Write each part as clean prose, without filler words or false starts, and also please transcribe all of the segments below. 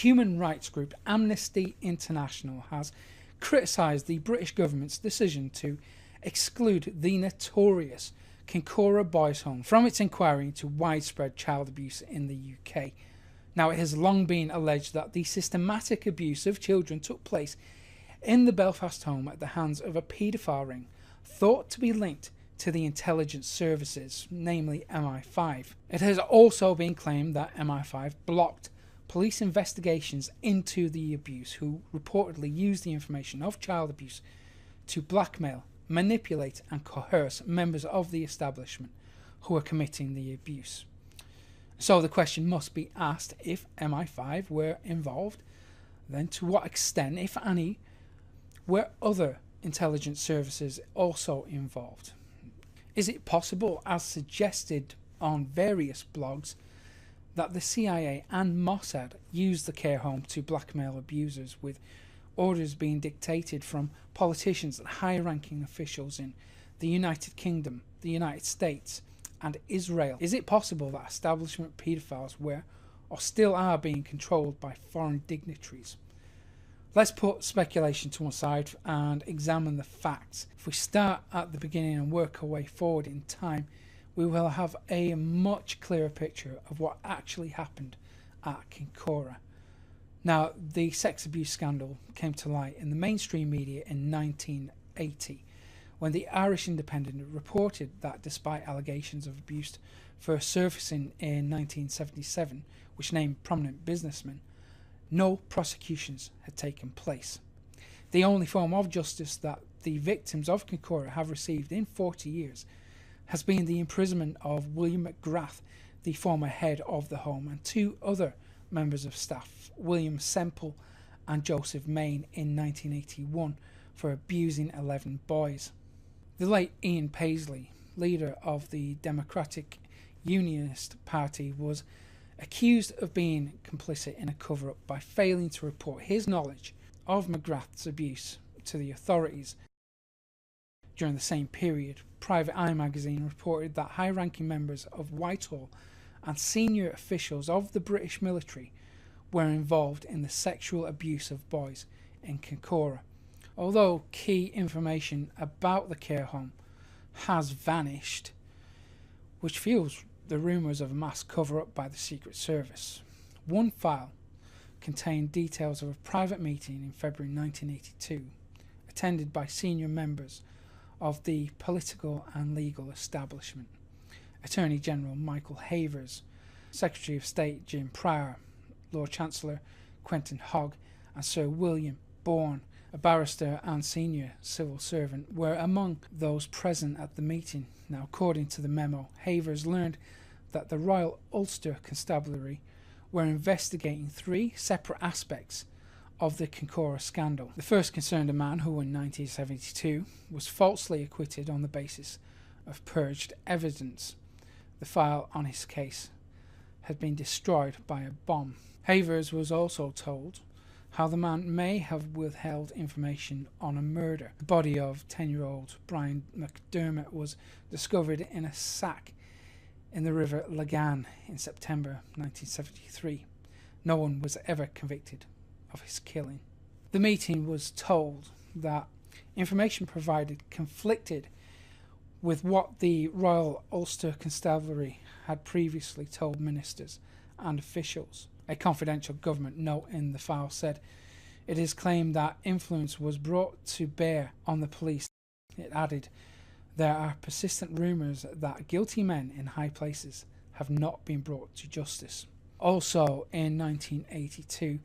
human rights group Amnesty International has criticised the British government's decision to exclude the notorious Kincora Boys Home from its inquiry into widespread child abuse in the UK. Now, it has long been alleged that the systematic abuse of children took place in the Belfast home at the hands of a paedophile ring thought to be linked to the intelligence services, namely MI5. It has also been claimed that MI5 blocked police investigations into the abuse, who reportedly used the information of child abuse to blackmail, manipulate and coerce members of the establishment who are committing the abuse. So the question must be asked, if MI5 were involved, then to what extent, if any, were other intelligence services also involved? Is it possible, as suggested on various blogs, that the CIA and Mossad used the care home to blackmail abusers, with orders being dictated from politicians and high-ranking officials in the United Kingdom, the United States and Israel? Is it possible that establishment paedophiles were or still are being controlled by foreign dignitaries? Let's put speculation to one side and examine the facts. If we start at the beginning and work our way forward in time, we will have a much clearer picture of what actually happened at Kincora. Now, the sex abuse scandal came to light in the mainstream media in 1980, when the Irish Independent reported that despite allegations of abuse first surfacing in 1977, which named prominent businessmen, no prosecutions had taken place. The only form of justice that the victims of Kincora have received in 40 years has been the imprisonment of William McGrath, the former head of the home, and two other members of staff, William Semple and Joseph Main, in 1981 for abusing 11 boys. The late Ian Paisley, leader of the Democratic Unionist Party, was accused of being complicit in a cover-up by failing to report his knowledge of McGrath's abuse to the authorities. During the same period, Private Eye magazine reported that high-ranking members of Whitehall and senior officials of the British military were involved in the sexual abuse of boys in Kincora. Although key information about the care home has vanished, which fuels the rumours of a mass cover-up by the Secret Service. One file contained details of a private meeting in February 1982, attended by senior members of the political and legal establishment: Attorney General Michael Havers, Secretary of State Jim Pryor, Lord Chancellor Quentin Hogg, and Sir William Bourne, a barrister and senior civil servant, were among those present at the meeting. Now, according to the memo, Havers learned that the Royal Ulster Constabulary were investigating three separate aspects of the Kincora scandal. The first concerned a man who in 1972 was falsely acquitted on the basis of purged evidence. The file on his case had been destroyed by a bomb. Havers was also told how the man may have withheld information on a murder. The body of 10-year-old Brian McDermott was discovered in a sack in the River Lagan in September 1973. No one was ever convicted of his killing. The meeting was told that information provided conflicted with what the Royal Ulster Constabulary had previously told ministers and officials. A confidential government note in the file said, "It is claimed that influence was brought to bear on the police." It added, "There are persistent rumours that guilty men in high places have not been brought to justice." Also in 1982,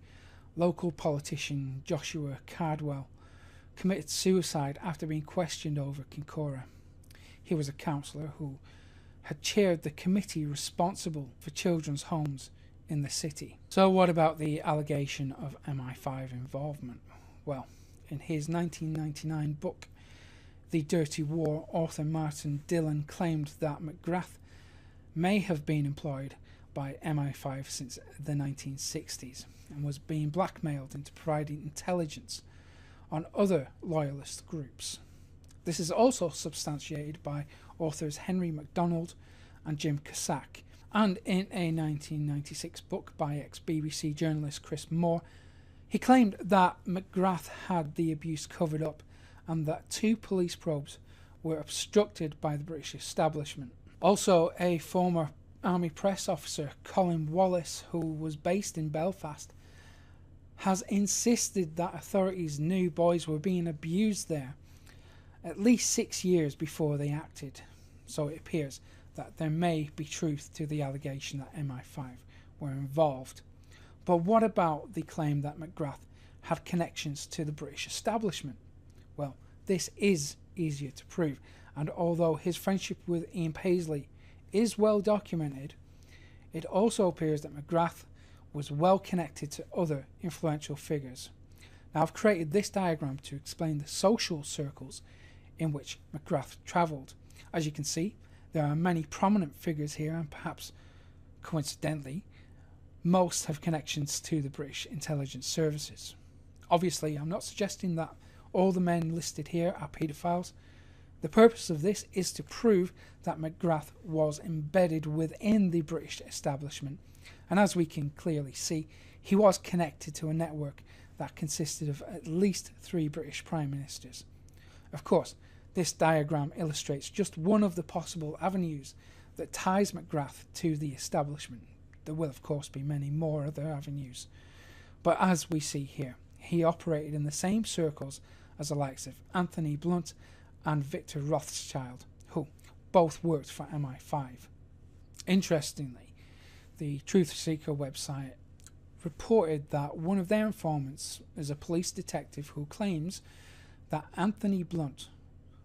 local politician Joshua Cardwell committed suicide after being questioned over Kincora. He was a councillor who had chaired the committee responsible for children's homes in the city. So what about the allegation of MI5 involvement? Well, in his 1999 book, The Dirty War, author Martin Dillon claimed that McGrath may have been employed by MI5 since the 1960s and was being blackmailed into providing intelligence on other loyalist groups. This is also substantiated by authors Henry MacDonald and Jim Cusack, And in a 1996 book by ex-BBC journalist Chris Moore, he claimed that McGrath had the abuse covered up and that 2 police probes were obstructed by the British establishment. Also, a former Army press officer, Colin Wallace, who was based in Belfast, has insisted that authorities knew boys were being abused there at least 6 years before they acted. So it appears that there may be truth to the allegation that MI5 were involved. But what about the claim that McGrath had connections to the British establishment? Well, this is easier to prove, and although his friendship with Ian Paisley is well documented, it also appears that McGrath was well connected to other influential figures. Now, I've created this diagram to explain the social circles in which McGrath travelled. As you can see, there are many prominent figures here, and perhaps coincidentally, most have connections to the British intelligence services. Obviously, I'm not suggesting that all the men listed here are paedophiles. The purpose of this is to prove that McGrath was embedded within the British establishment, and as we can clearly see, he was connected to a network that consisted of at least 3 British Prime Ministers. Of course, this diagram illustrates just one of the possible avenues that ties McGrath to the establishment. There will of course be many more other avenues, but as we see here, he operated in the same circles as the likes of Anthony Blunt and Victor Rothschild, who both worked for MI5. Interestingly, the Truth Seeker website reported that one of their informants is a police detective who claims that Anthony Blunt,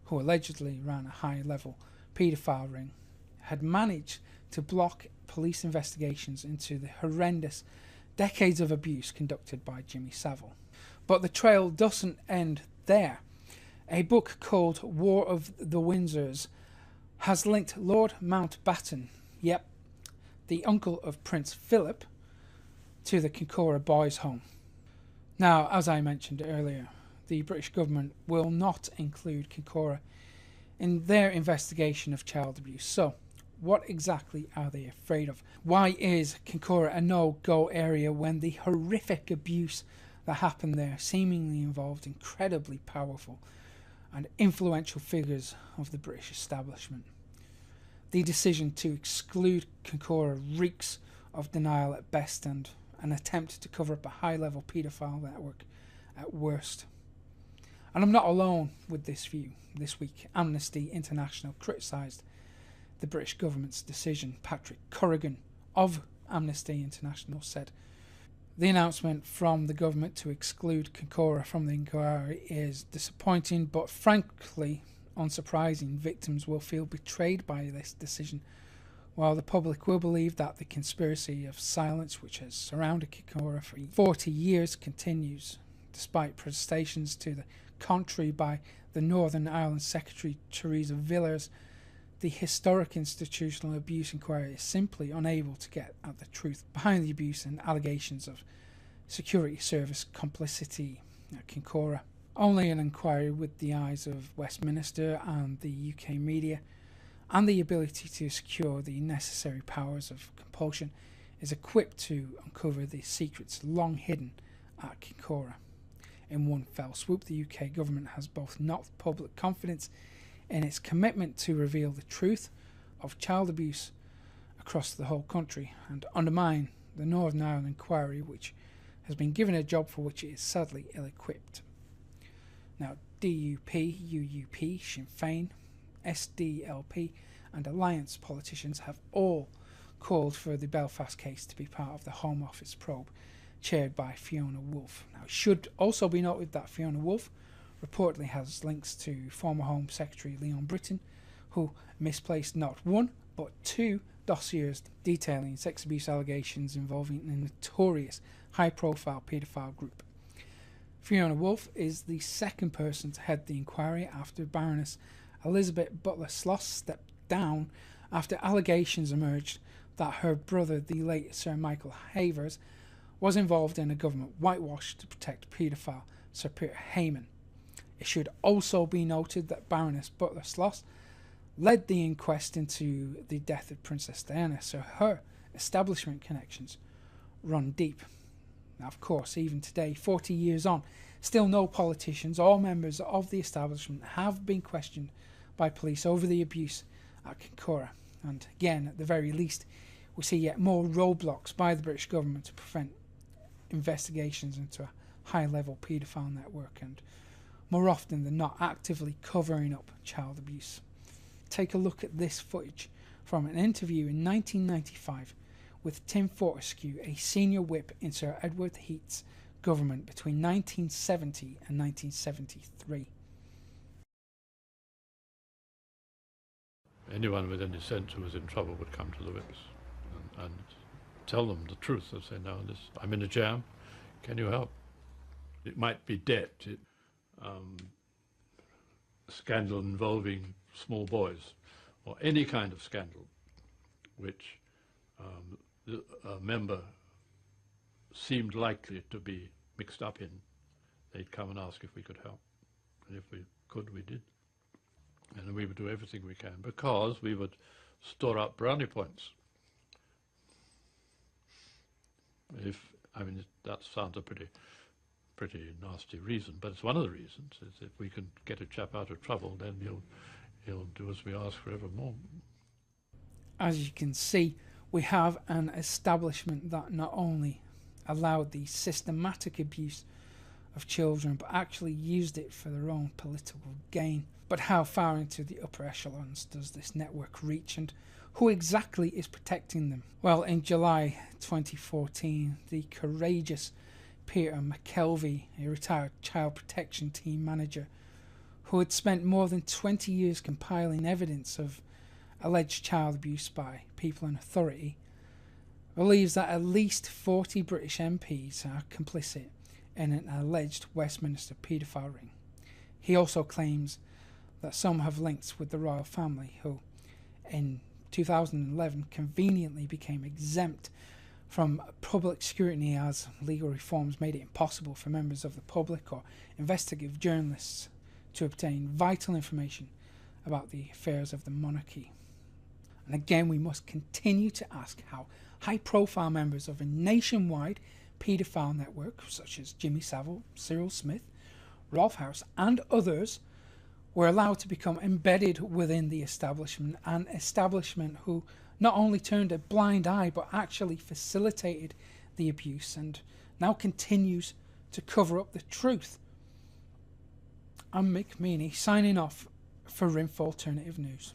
who allegedly ran a high-level paedophile ring, had managed to block police investigations into the horrendous decades of abuse conducted by Jimmy Savile. But the trail doesn't end there. A book called War of the Windsors has linked Lord Mountbatten, yep, the uncle of Prince Philip, to the Kincora boys' home. Now, as I mentioned earlier, the British government will not include Kincora in their investigation of child abuse. So, what exactly are they afraid of? Why is Kincora a no-go area when the horrific abuse that happened there seemingly involved incredibly powerful and influential figures of the British establishment? The decision to exclude Kincora reeks of denial at best and an attempt to cover up a high-level paedophile network at worst. And I'm not alone with this view. This week, Amnesty International criticised the British government's decision. Patrick Corrigan of Amnesty International said, "The announcement from the government to exclude Kincora from the inquiry is disappointing, but frankly unsurprising. Victims will feel betrayed by this decision, while the public will believe that the conspiracy of silence which has surrounded Kincora for 40 years continues, despite protestations to the contrary by the Northern Ireland Secretary Theresa Villiers. The historic institutional abuse inquiry is simply unable to get at the truth behind the abuse and allegations of security service complicity at Kincora. Only an inquiry with the eyes of Westminster and the UK media and the ability to secure the necessary powers of compulsion is equipped to uncover the secrets long hidden at Kincora. In one fell swoop, the UK government has both knocked public confidence in its commitment to reveal the truth of child abuse across the whole country and undermine the Northern Ireland inquiry, which has been given a job for which it is sadly ill-equipped." Now, DUP, UUP, Sinn Féin, SDLP and Alliance politicians have all called for the Belfast case to be part of the Home Office probe chaired by Fiona Woolf. Now, it should also be noted that Fiona Woolf reportedly has links to former Home Secretary Leon Britton, who misplaced not one but 2 dossiers detailing sex abuse allegations involving a notorious high-profile paedophile group. Fiona Woolf is the second person to head the inquiry after Baroness Elizabeth Butler-Sloss stepped down after allegations emerged that her brother, the late Sir Michael Havers, was involved in a government whitewash to protect paedophile Sir Peter Heyman. It should also be noted that Baroness Butler-Sloss led the inquest into the death of Princess Diana, so her establishment connections run deep. Now, of course, even today, 40 years on, still no politicians or members of the establishment have been questioned by police over the abuse at Kincora. And again, at the very least, we see yet more roadblocks by the British government to prevent investigations into a high-level paedophile network, and more often than not actively covering up child abuse. Take a look at this footage from an interview in 1995 with Tim Fortescue, a senior whip in Sir Edward Heath's government between 1970 and 1973. Anyone with any sense who was in trouble would come to the whips and tell them the truth and say, no, I'm in a jam, can you help? It might be debt, scandal involving small boys, or any kind of scandal which a member seemed likely to be mixed up in. They'd come and ask if we could help. And if we could, we did. And we would do everything we can, because we would store up brownie points. That sounds a pretty nasty reason, but it's one of the reasons. Is if we can get a chap out of trouble, then he'll do as we ask forevermore. As you can see, we have an establishment that not only allowed the systematic abuse of children, but actually used it for their own political gain. But how far into the upper echelons does this network reach, and who exactly is protecting them? Well, in July 2014, the courageous Peter McKelvey, a retired child protection team manager who had spent more than 20 years compiling evidence of alleged child abuse by people in authority, believes that at least 40 British MPs are complicit in an alleged Westminster paedophile ring. He also claims that some have links with the royal family, who in 2011 conveniently became exempt from public scrutiny as legal reforms made it impossible for members of the public or investigative journalists to obtain vital information about the affairs of the monarchy. And again, we must continue to ask how high-profile members of a nationwide paedophile network, such as Jimmy Savile, Cyril Smith, Rolf Harris, and others, were allowed to become embedded within the establishment, an establishment who not only turned a blind eye but actually facilitated the abuse and now continues to cover up the truth. I'm Mick Meaney, signing off for RINF Alternative News.